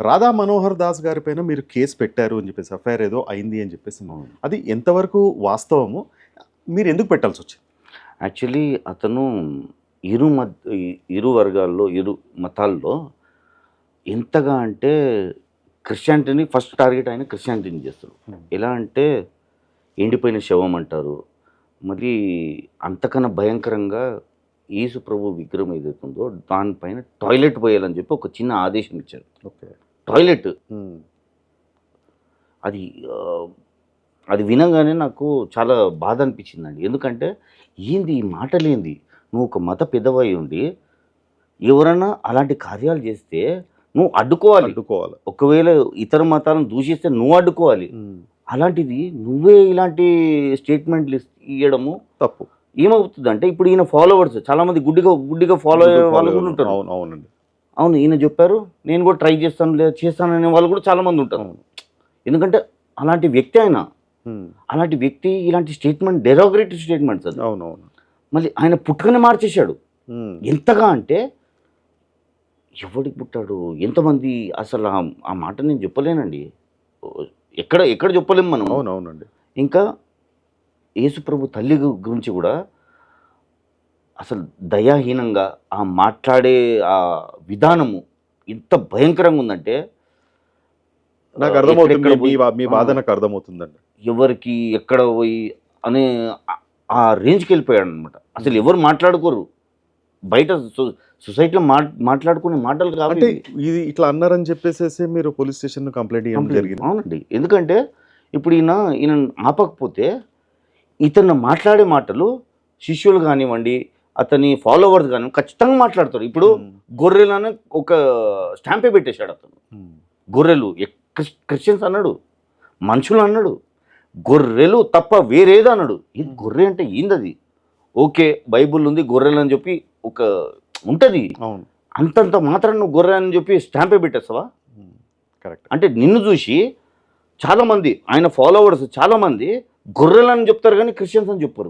రాధా మనోహర్ దాస్ గారి పైన మీరు కేసు పెట్టారు అని చెప్పేసి, ఎఫ్ఐఆర్ ఏదో అయింది అని చెప్పేసి, అది ఎంతవరకు వాస్తవము, మీరు ఎందుకు పెట్టాల్సి వచ్చింది? యాక్చువల్లీ అతను ఇరు వర్గాల్లో, ఇరు మతాల్లో ఎంతగా అంటే క్రిస్టియానిటీని ఫస్ట్ టార్గెట్ ఆయన క్రిస్టియానిటీని చేస్తారు. ఎలా అంటే ఎండిపోయిన శవం అంటారు. మళ్ళీ అంతకన్నా భయంకరంగా యేసు ప్రభు విగ్రహం ఏదైతుందో దానిపైన టాయిలెట్ పోయాలని చెప్పి ఒక చిన్న ఆదేశం ఇచ్చారు. ఓకే, టాయిలెట్ అది అది వినగానే నాకు చాలా బాధ అనిపించిందండి. ఎందుకంటే ఏంది ఈ మాటలేంది, నువ్వు ఒక మత పెద్దవై ఉండి ఎవరన్నా అలాంటి కార్యాలు చేస్తే నువ్వు అడ్డుకోవాలి. ఒకవేళ ఇతర మతాలను దూషిస్తే నువ్వు అడ్డుకోవాలి. అలాంటిది నువ్వే ఇలాంటి స్టేట్మెంట్లు ఇవ్వడము తప్పు. ఏమవుతుంది అంటే ఇప్పుడు ఈయన ఫాలోవర్స్ చాలామంది గుడ్డిగా ఫాలో అయ్యే వాళ్ళు కూడా ఉంటారు. అవునండి, అవును ఈయన చెప్పారు నేను కూడా ట్రై చేస్తాను లేదా చేస్తాను అనే వాళ్ళు కూడా చాలామంది ఉంటారు. ఎందుకంటే అలాంటి వ్యక్తి ఆయన, అలాంటి వ్యక్తి ఇలాంటి స్టేట్మెంట్ డెరోగరేటివ్ స్టేట్మెంట్స్ అది. అవునవును. మళ్ళీ ఆయన పుట్టుకనే మార్చేశాడు. ఎంతగా అంటే ఎవడికి పుట్టాడు, ఎంతమంది, అసలు ఆ మాట నేను చెప్పలేనండి. ఎక్కడ చెప్పలేము మనం. అవునవునండి. ఇంకా యేసుప్రభు తల్లి గురించి కూడా అసలు దయాహీనంగా ఆ మాట్లాడే ఆ విధానము ఎంత భయంకరంగా ఉందంటే నాకు అర్థమవుతుంది, మీ బాధ నాకు అర్థమవుతుందండి. ఎవరికి ఎక్కడ పోయి అనే ఆ రేంజ్కి వెళ్ళిపోయాడు అనమాట. అసలు ఎవరు మాట్లాడుకోరు బయట సొసైటీలో మాట్లాడుకునే మాటలు కాబట్టి ఇది ఇట్లా అన్నారని చెప్పేసి మీరు పోలీస్ స్టేషన్ కంప్లైంట్ ఇవ్వడం జరిగింది. అవునండి, ఎందుకంటే ఇప్పుడు ఈయన ఆపకపోతే ఇతను మాట్లాడే మాటలు శిష్యులు కానివ్వండి, అతని ఫాలోవర్స్ కానివ్వండి ఖచ్చితంగా మాట్లాడతారు. ఇప్పుడు గొర్రెలను ఒక స్టాంపే పెట్టేశాడు అతను. గొర్రెలు క్రిస్టియన్స్ అన్నాడు, మనుషులు అన్నాడు, గొర్రెలు తప్ప వేరేది అన్నాడు. ఇది గొర్రె అంటే ఏందది? ఓకే బైబుల్ ఉంది గొర్రెలు అని చెప్పి ఒక ఉంటుంది, అంతంత మాత్రం నువ్వు గొర్రె అని చెప్పి స్టాంపే పెట్టేస్తావా? కరెక్ట్. అంటే నిన్ను చూసి చాలామంది ఆయన ఫాలోవర్స్ చాలామంది గొర్రెలని చెప్తారు కానీ క్రిస్టియన్స్ అని చెప్పరు.